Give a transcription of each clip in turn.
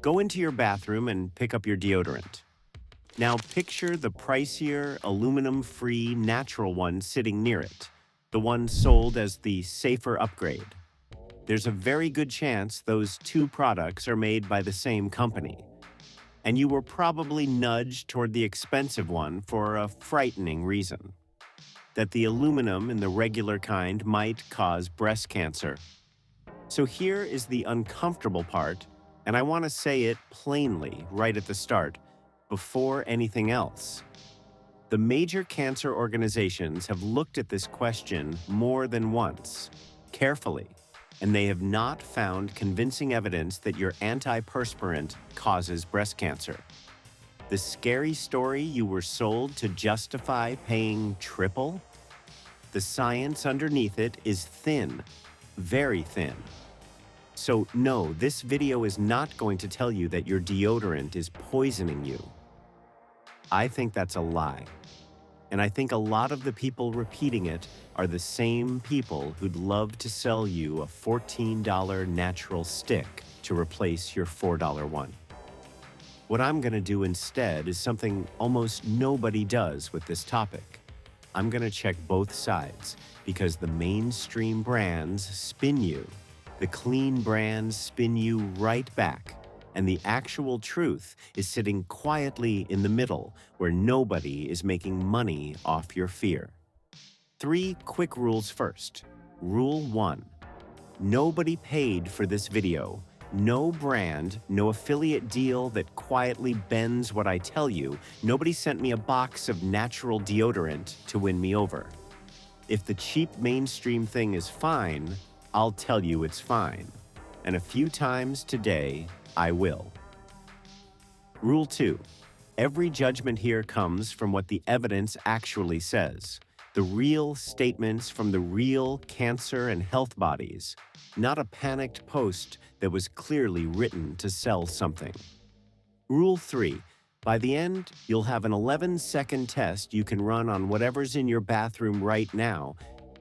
Go into your bathroom and pick up your deodorant. Now picture the pricier, aluminum-free natural one sitting near it, the one sold as the safer upgrade. There's a very good chance those two products are made by the same company, and you were probably nudged toward the expensive one for a frightening reason: that the aluminum in the regular kind might cause breast cancer. So here is the uncomfortable part, and I want to say it plainly right at the start, before anything else. The major cancer organizations have looked at this question more than once, carefully, and they have not found convincing evidence that your antiperspirant causes breast cancer. The scary story you were sold to justify paying triple? The science underneath it is thin, very thin. So no, this video is not going to tell you that your deodorant is poisoning you. I think that's a lie. And I think a lot of the people repeating it are the same people who'd love to sell you a $14 natural stick to replace your $4 one. What I'm going to do instead is something almost nobody does with this topic. I'm going to check both sides, because the mainstream brands spin you. The clean brands spin you right back, and the actual truth is sitting quietly in the middle, where nobody is making money off your fear. 3 quick rules first. Rule 1. Nobody paid for this video. No brand, no affiliate deal that quietly bends what I tell you. Nobody sent me a box of natural deodorant to win me over. If the cheap mainstream thing is fine, I'll tell you it's fine. And a few times today, I will. Rule 2. Every judgment here comes from what the evidence actually says. The real statements from the real cancer and health bodies, not a panicked post that was clearly written to sell something. Rule 3. By the end, you'll have an 11-second test you can run on whatever's in your bathroom right now,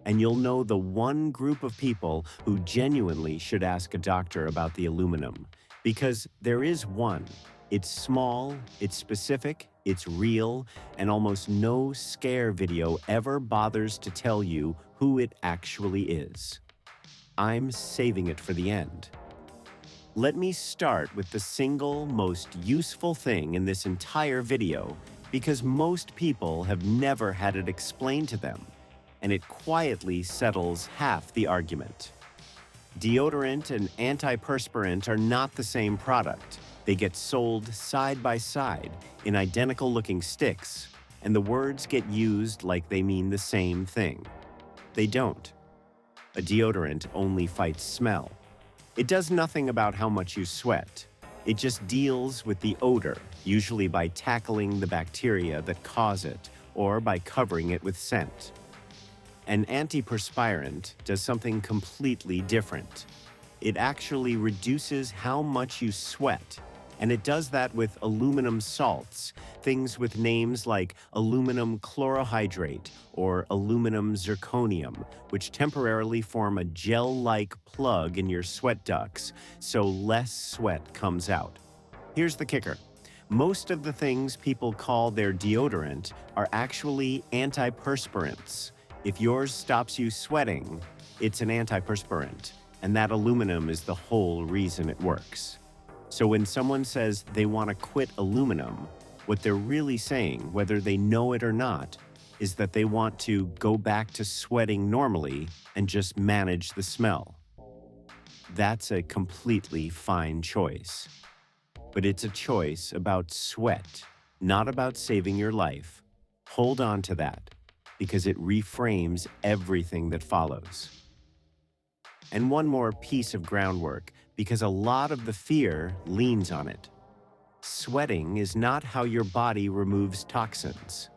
and you'll know the one group of people who genuinely should ask a doctor about the aluminum. Because there is one. It's small, it's specific, it's real, and almost no scare video ever bothers to tell you who it actually is. I'm saving it for the end. Let me start with the single most useful thing in this entire video, because most people have never had it explained to them, and it quietly settles half the argument. Deodorant and antiperspirant are not the same product. They get sold side by side in identical-looking sticks, and the words get used like they mean the same thing. They don't. A deodorant only fights smell. It does nothing about how much you sweat. It just deals with the odor, usually by tackling the bacteria that cause it or by covering it with scent. An antiperspirant does something completely different. It actually reduces how much you sweat, and it does that with aluminum salts, things with names like aluminum chlorohydrate or aluminum zirconium, which temporarily form a gel-like plug in your sweat ducts, so less sweat comes out. Here's the kicker. Most of the things people call their deodorant are actually antiperspirants. If yours stops you sweating, it's an antiperspirant, and that aluminum is the whole reason it works. So when someone says they want to quit aluminum, what they're really saying, whether they know it or not, is that they want to go back to sweating normally and just manage the smell. That's a completely fine choice. But it's a choice about sweat, not about saving your life. Hold on to that, because it reframes everything that follows. And one more piece of groundwork, because a lot of the fear leans on it. Sweating is not how your body removes toxins.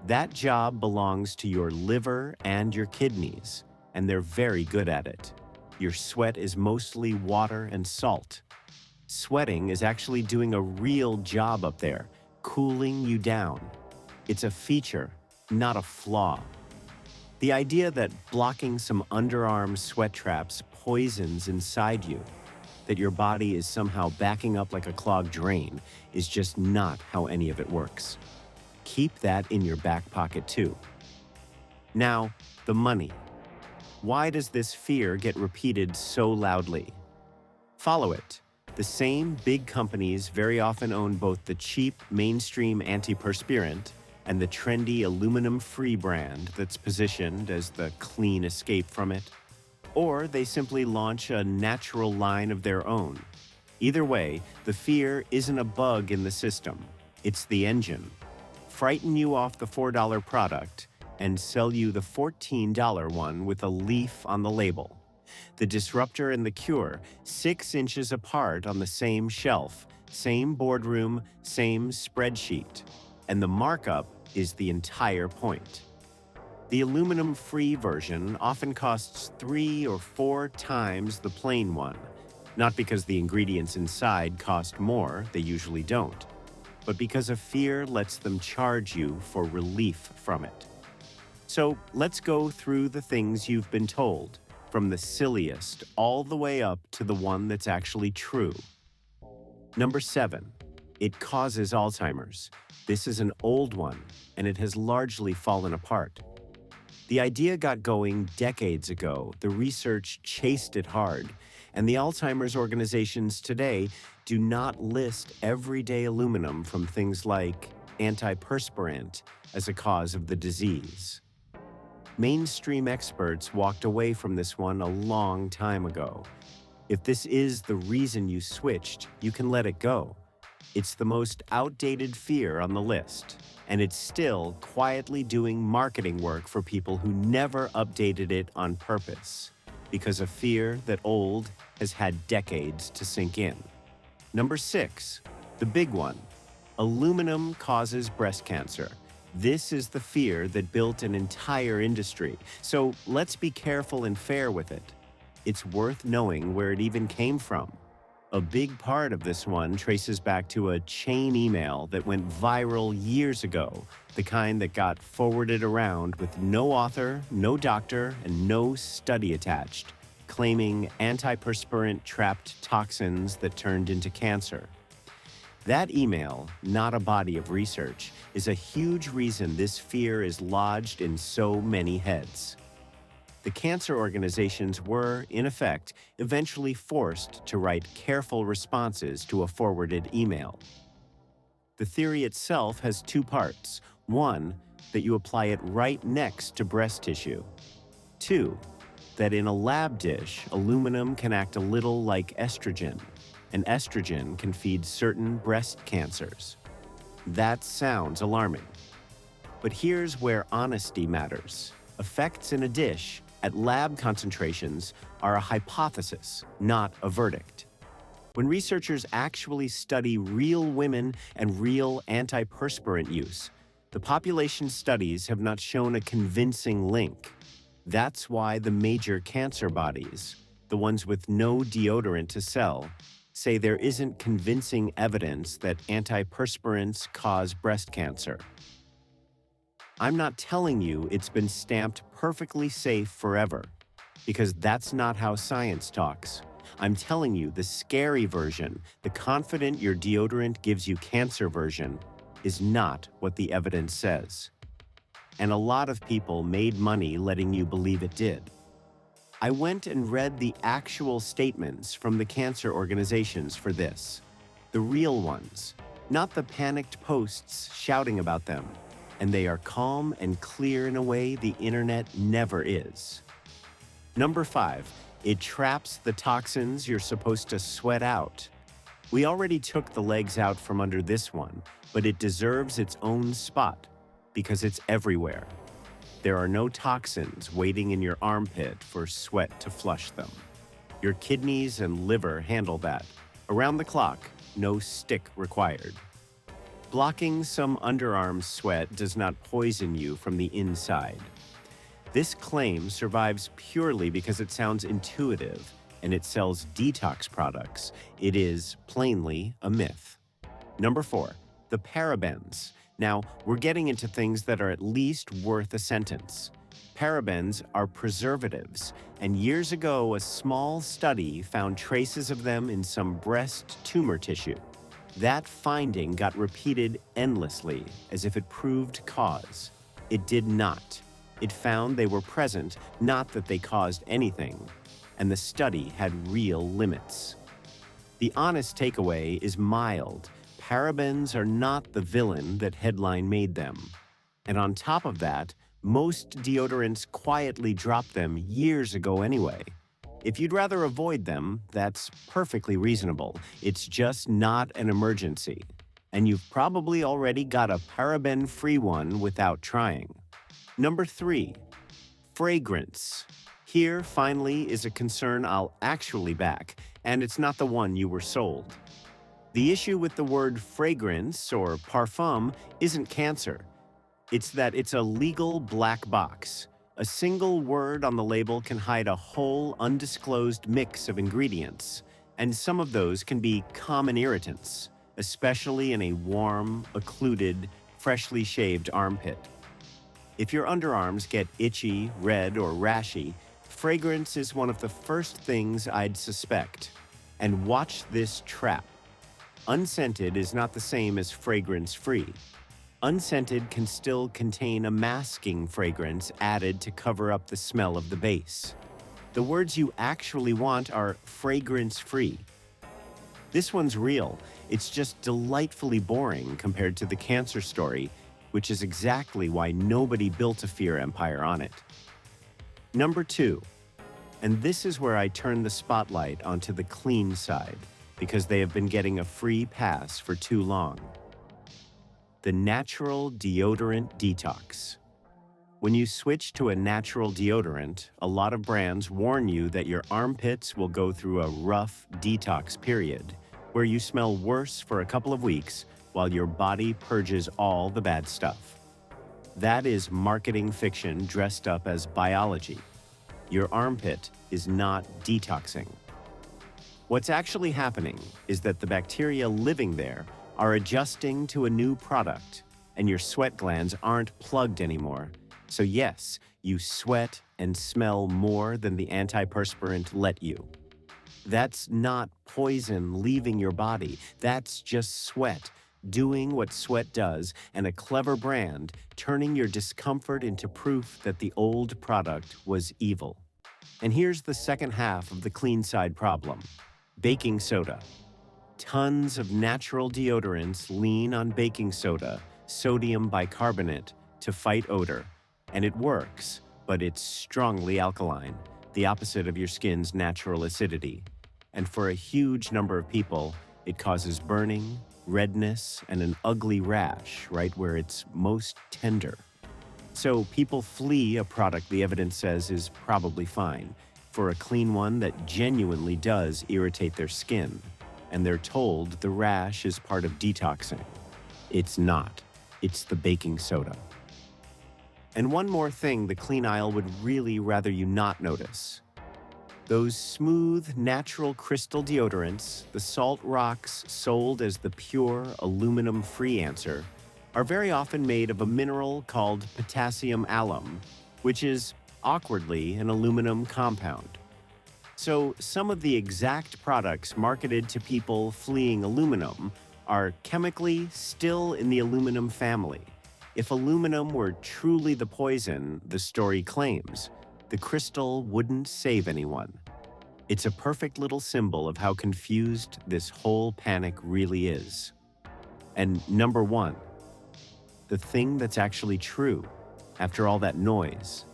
That job belongs to your liver and your kidneys, and they're very good at it. Your sweat is mostly water and salt. Sweating is actually doing a real job up there, cooling you down. It's a feature, not a flaw. The idea that blocking some underarm sweat traps poisons inside you, that your body is somehow backing up like a clogged drain, is just not how any of it works. Keep that in your back pocket too. Now, the money. Why does this fear get repeated so loudly? Follow it. The same big companies very often own both the cheap mainstream antiperspirant and the trendy aluminum-free brand that's positioned as the clean escape from it. Or they simply launch a natural line of their own. Either way, the fear isn't a bug in the system. It's the engine. Frighten you off the $4 product and sell you the $14 one with a leaf on the label. The disruptor and the cure, 6 inches apart on the same shelf, same boardroom, same spreadsheet. And the markup is the entire point. The aluminum-free version often costs 3 or 4 times the plain one. Not because the ingredients inside cost more, they usually don't, but because a fear lets them charge you for relief from it. So let's go through the things you've been told, from the silliest all the way up to the one that's actually true. Number 7, it causes Alzheimer's. This is an old one, and it has largely fallen apart. The idea got going decades ago, the research chased it hard, and the Alzheimer's organizations today do not list everyday aluminum from things like antiperspirant as a cause of the disease. Mainstream experts walked away from this one a long time ago. If this is the reason you switched, you can let it go. It's the most outdated fear on the list, and it's still quietly doing marketing work for people who never updated it on purpose, because a fear that old has had decades to sink in. Number 6, the big one. Aluminum causes breast cancer. This is the fear that built an entire industry, so let's be careful and fair with it. It's worth knowing where it even came from. A big part of this one traces back to a chain email that went viral years ago, the kind that got forwarded around with no author, no doctor, and no study attached, claiming antiperspirant trapped toxins that turned into cancer. That email, not a body of research, is a huge reason this fear is lodged in so many heads. The cancer organizations were, in effect, eventually forced to write careful responses to a forwarded email. The theory itself has 2 parts. 1, that you apply it right next to breast tissue. 2, that in a lab dish, aluminum can act a little like estrogen, and estrogen can feed certain breast cancers. That sounds alarming. But here's where honesty matters. Effects in a dish at lab concentrations are a hypothesis, not a verdict. When researchers actually study real women and real antiperspirant use, the population studies have not shown a convincing link. That's why the major cancer bodies, the ones with no deodorant to sell, say there isn't convincing evidence that antiperspirants cause breast cancer. I'm not telling you it's been stamped perfectly safe forever, because that's not how science talks. I'm telling you the scary version, the confident your deodorant gives you cancer version, is not what the evidence says. And a lot of people made money letting you believe it did. I went and read the actual statements from the cancer organizations for this. The real ones, not the panicked posts shouting about them. And they are calm and clear in a way the internet never is. Number 5, it traps the toxins you're supposed to sweat out. We already took the legs out from under this one, but it deserves its own spot because it's everywhere. There are no toxins waiting in your armpit for sweat to flush them. Your kidneys and liver handle that. Around the clock, no stick required. Blocking some underarm sweat does not poison you from the inside. This claim survives purely because it sounds intuitive and it sells detox products. It is, plainly, a myth. Number 4, the parabens. Now, we're getting into things that are at least worth a sentence. Parabens are preservatives, and years ago, a small study found traces of them in some breast tumor tissue. That finding got repeated endlessly, as if it proved cause. It did not. It found they were present, not that they caused anything, and the study had real limits. The honest takeaway is mild. Parabens are not the villain that headline made them. And on top of that, most deodorants quietly dropped them years ago anyway. If you'd rather avoid them, that's perfectly reasonable. It's just not an emergency. And you've probably already got a paraben-free one without trying. Number 3, fragrance. Here, finally, is a concern I'll actually back, and it's not the one you were sold. The issue with the word fragrance or parfum isn't cancer. It's that it's a legal black box. A single word on the label can hide a whole undisclosed mix of ingredients, and some of those can be common irritants, especially in a warm, occluded, freshly shaved armpit. If your underarms get itchy, red, or rashy, fragrance is one of the first things I'd suspect. And watch this trap. Unscented is not the same as fragrance-free. Unscented can still contain a masking fragrance added to cover up the smell of the base. The words you actually want are fragrance-free. This one's real. It's just delightfully boring compared to the cancer story, which is exactly why nobody built a fear empire on it. Number 2, and this is where I turn the spotlight onto the clean side, because they have been getting a free pass for too long. The natural deodorant detox. When you switch to a natural deodorant, a lot of brands warn you that your armpits will go through a rough detox period, where you smell worse for a couple of weeks while your body purges all the bad stuff. That is marketing fiction dressed up as biology. Your armpit is not detoxing. What's actually happening is that the bacteria living there are adjusting to a new product, and your sweat glands aren't plugged anymore. So yes, you sweat and smell more than the antiperspirant let you. That's not poison leaving your body. That's just sweat, doing what sweat does, and a clever brand turning your discomfort into proof that the old product was evil. And here's the second half of the clean side problem: baking soda. Tons of natural deodorants lean on baking soda, sodium bicarbonate, to fight odor. And it works, but it's strongly alkaline, the opposite of your skin's natural acidity. And for a huge number of people, it causes burning, redness, and an ugly rash right where it's most tender. So people flee a product the evidence says is probably fine for a clean one that genuinely does irritate their skin, and they're told the rash is part of detoxing. It's not. It's the baking soda. And one more thing the clean aisle would really rather you not notice. Those smooth, natural crystal deodorants, the salt rocks sold as the pure, aluminum-free answer, are very often made of a mineral called potassium alum, which is awkwardly an aluminum compound. So some of the exact products marketed to people fleeing aluminum are chemically still in the aluminum family. If aluminum were truly the poison the story claims, the crystal wouldn't save anyone. It's a perfect little symbol of how confused this whole panic really is. And number 1, the thing that's actually true, after all that noise.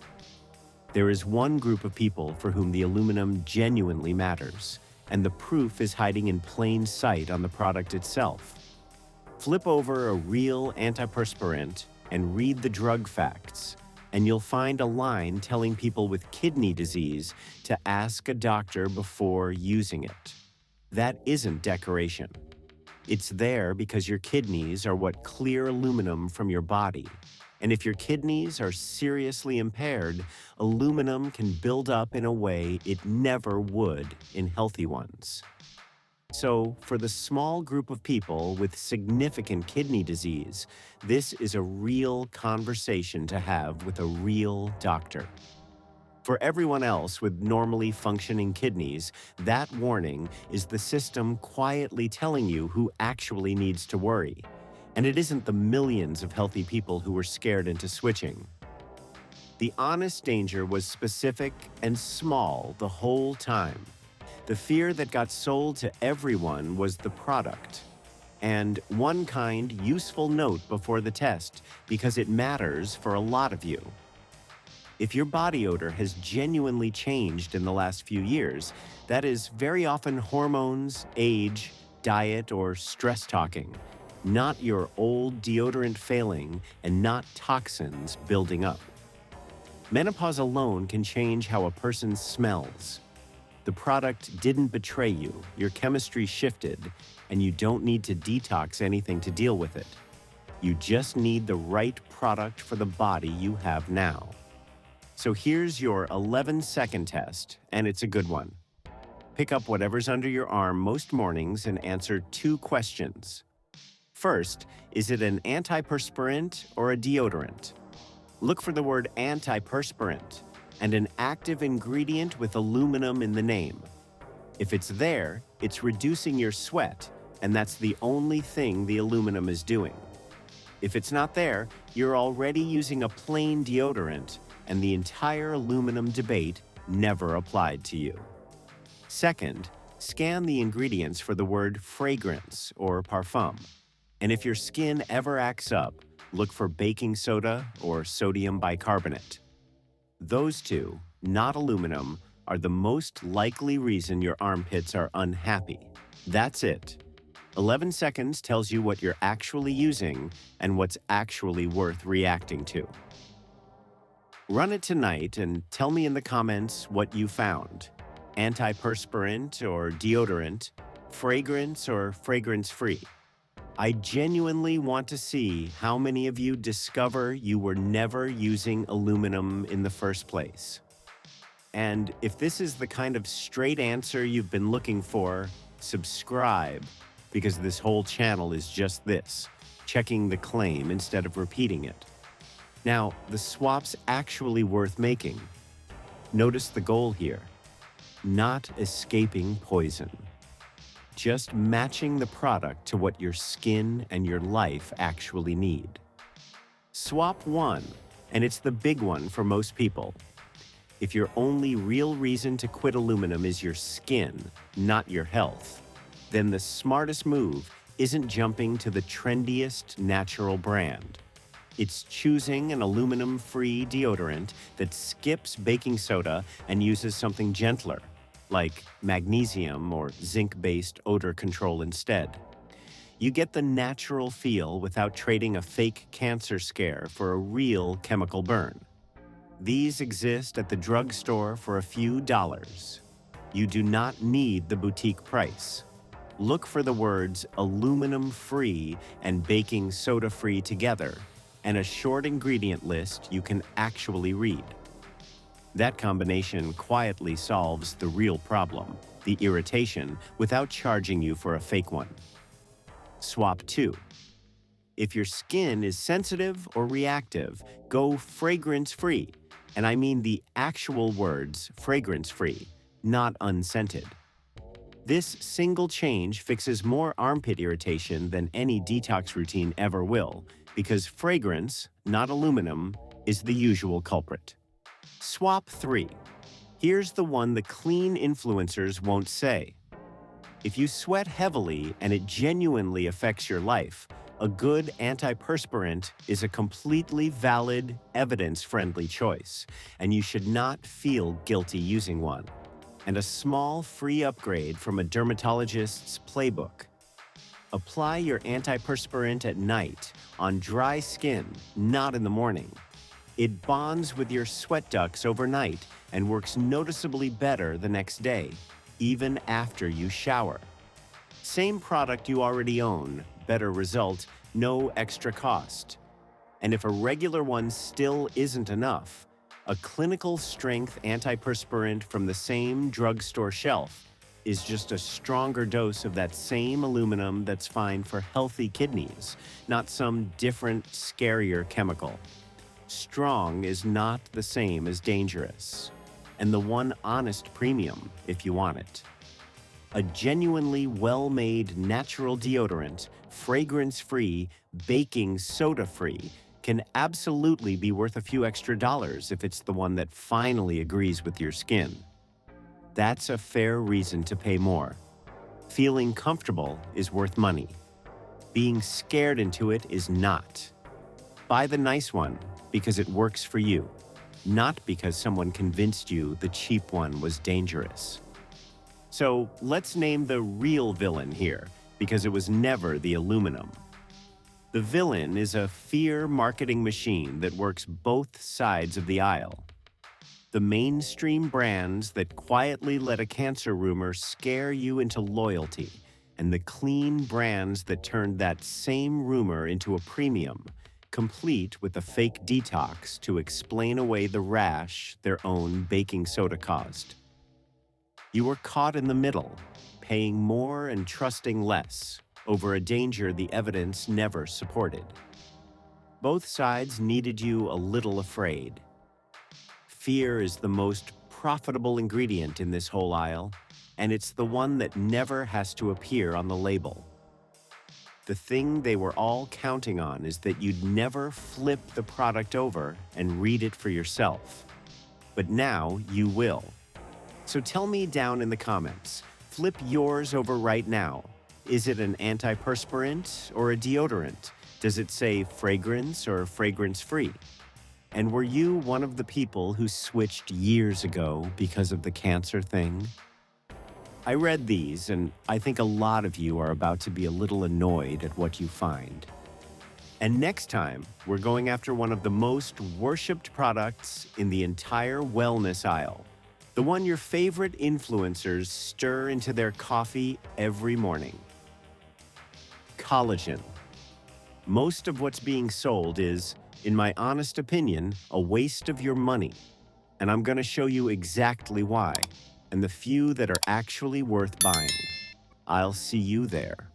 There is one group of people for whom the aluminum genuinely matters, and the proof is hiding in plain sight on the product itself. Flip over a real antiperspirant and read the drug facts, and you'll find a line telling people with kidney disease to ask a doctor before using it. That isn't decoration. It's there because your kidneys are what clear aluminum from your body. And if your kidneys are seriously impaired, aluminum can build up in a way it never would in healthy ones. So, for the small group of people with significant kidney disease, this is a real conversation to have with a real doctor. For everyone else with normally functioning kidneys, that warning is the system quietly telling you who actually needs to worry. And it isn't the millions of healthy people who were scared into switching. The honest danger was specific and small the whole time. The fear that got sold to everyone was the product. And one kind, useful note before the test, because it matters for a lot of you. If your body odor has genuinely changed in the last few years, that is very often hormones, age, diet, or stress talking, not your old deodorant failing and not toxins building up. Menopause alone can change how a person smells. The product didn't betray you, your chemistry shifted, and you don't need to detox anything to deal with it. You just need the right product for the body you have now. So here's your 11-second test, and it's a good one. Pick up whatever's under your arm most mornings and answer 2 questions. First, is it an antiperspirant or a deodorant? Look for the word antiperspirant and an active ingredient with aluminum in the name. If it's there, it's reducing your sweat, and that's the only thing the aluminum is doing. If it's not there, you're already using a plain deodorant, and the entire aluminum debate never applied to you. Second, scan the ingredients for the word fragrance or parfum. And if your skin ever acts up, look for baking soda or sodium bicarbonate. Those two, not aluminum, are the most likely reason your armpits are unhappy. That's it. 11 seconds tells you what you're actually using and what's actually worth reacting to. Run it tonight and tell me in the comments what you found. Antiperspirant or deodorant, fragrance or fragrance-free. I genuinely want to see how many of you discover you were never using aluminum in the first place. And if this is the kind of straight answer you've been looking for, subscribe, because this whole channel is just this, checking the claim instead of repeating it. Now, the swap's actually worth making. Notice the goal here. Not escaping poison. Just matching the product to what your skin and your life actually need. Swap 1, and it's the big one for most people. If your only real reason to quit aluminum is your skin, not your health, then the smartest move isn't jumping to the trendiest natural brand. It's choosing an aluminum-free deodorant that skips baking soda and uses something gentler, like magnesium or zinc-based odor control instead. You get the natural feel without trading a fake cancer scare for a real chemical burn. These exist at the drugstore for a few dollars. You do not need the boutique price. Look for the words aluminum-free and baking soda-free together, and a short ingredient list you can actually read. That combination quietly solves the real problem, the irritation, without charging you for a fake one. Swap 2. If your skin is sensitive or reactive, go fragrance-free. And I mean the actual words fragrance-free, not unscented. This single change fixes more armpit irritation than any detox routine ever will, because fragrance, not aluminum, is the usual culprit. Swap 3. Here's the one the clean influencers won't say. If you sweat heavily and it genuinely affects your life, a good antiperspirant is a completely valid, evidence-friendly choice, and you should not feel guilty using one. And a small free upgrade from a dermatologist's playbook. Apply your antiperspirant at night on dry skin, not in the morning. It bonds with your sweat ducts overnight and works noticeably better the next day, even after you shower. Same product you already own, better result, no extra cost. And if a regular one still isn't enough, a clinical strength antiperspirant from the same drugstore shelf, is just a stronger dose of that same aluminum that's fine for healthy kidneys, not some different, scarier chemical. Strong is not the same as dangerous, and the one honest premium if you want it. A genuinely well-made natural deodorant, fragrance-free, baking soda-free, can absolutely be worth a few extra dollars if it's the one that finally agrees with your skin. That's a fair reason to pay more. Feeling comfortable is worth money. Being scared into it is not. Buy the nice one because it works for you, not because someone convinced you the cheap one was dangerous. So let's name the real villain here, because it was never the aluminum. The villain is a fear marketing machine that works both sides of the aisle. The mainstream brands that quietly let a cancer rumor scare you into loyalty, and the clean brands that turned that same rumor into a premium, complete with a fake detox to explain away the rash their own baking soda caused. You were caught in the middle, paying more and trusting less over a danger the evidence never supported. Both sides needed you a little afraid. Fear is the most profitable ingredient in this whole aisle, and it's the one that never has to appear on the label. The thing they were all counting on is that you'd never flip the product over and read it for yourself. But now you will. So tell me down in the comments, flip yours over right now. Is it an antiperspirant or a deodorant? Does it say fragrance or fragrance-free? And were you one of the people who switched years ago because of the cancer thing? I read these, and I think a lot of you are about to be a little annoyed at what you find. And next time, we're going after one of the most worshipped products in the entire wellness aisle. The one your favorite influencers stir into their coffee every morning. Collagen. Most of what's being sold is, in my honest opinion, a waste of your money. And I'm going to show you exactly why, and the few that are actually worth buying. I'll see you there.